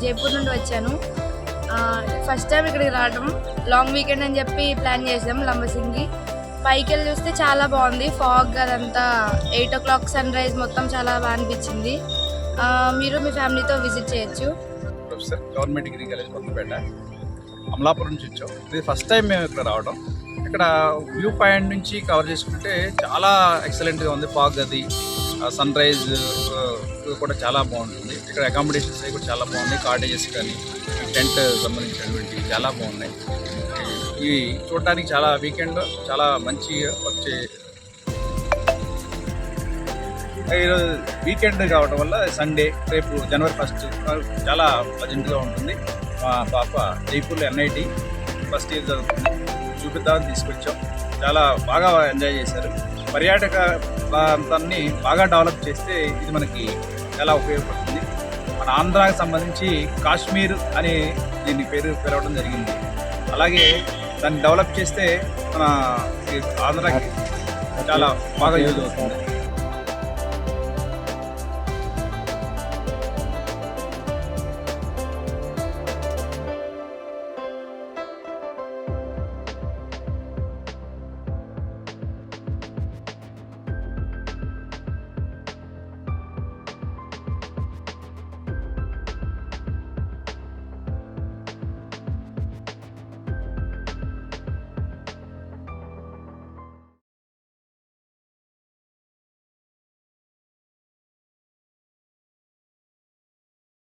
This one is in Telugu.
జైపూర్ నుండి వచ్చాను. ఫస్ట్ టైం ఇక్కడికి రావడం. లాంగ్ వీకెండ్ అని చెప్పి ప్లాన్ చేసాం లంబసింగి. పైకి వెళ్ళి చూస్తే చాలా బాగుంది. ఫాగ్ అదంతా 8 o'clock సన్ రైజ్ మొత్తం చాలా బాగా అనిపించింది. మీరు మీ ఫ్యామిలీతో విజిట్ చేయొచ్చు. Professor government degree college Kothapeta, Amalapuram నుంచి వచ్చాం. ఇది ఫస్ట్ టైం మేము ఇక్కడ రావడం. ఇక్కడ వ్యూ పాయింట్ నుంచి కవర్ చేసుకుంటే చాలా ఎక్సలెంట్గా ఉంది. ఫాగ్ అది, సన్ రైజ్ కూడా చాలా బాగుంటుంది. ఇక్కడ అకామిడేషన్స్ అవి కూడా చాలా బాగున్నాయి. కాటేజెస్ కానీ టెంట్ సంబంధించినటువంటి చాలా బాగున్నాయి. ఇవి చూడటానికి చాలా వీకెండ్ చాలా మంచి వచ్చే ఈరోజు వీకెండ్ కావడం వల్ల సండే రేపు January 1 చాలా ప్లజెంట్గా ఉంటుంది. మా పాప జైపూర్లో NIT ఫస్ట్ ఇయర్ చదువుతుంది. చూపిద్దామని తీసుకొచ్చాం. చాలా బాగా ఎంజాయ్ చేశారు. పర్యాటక ప్రాంతాన్ని బాగా డెవలప్ చేస్తే ఇది మనకి చాలా ఉపయోగపడుతుంది. మన ఆంధ్రాకి సంబంధించి కాశ్మీర్ అని దీని పేరు పిలవడం జరిగింది. అలాగే దాన్ని డెవలప్ చేస్తే మన ఆంధ్రాకి చాలా బాగా యూజ్ అవుతుంది.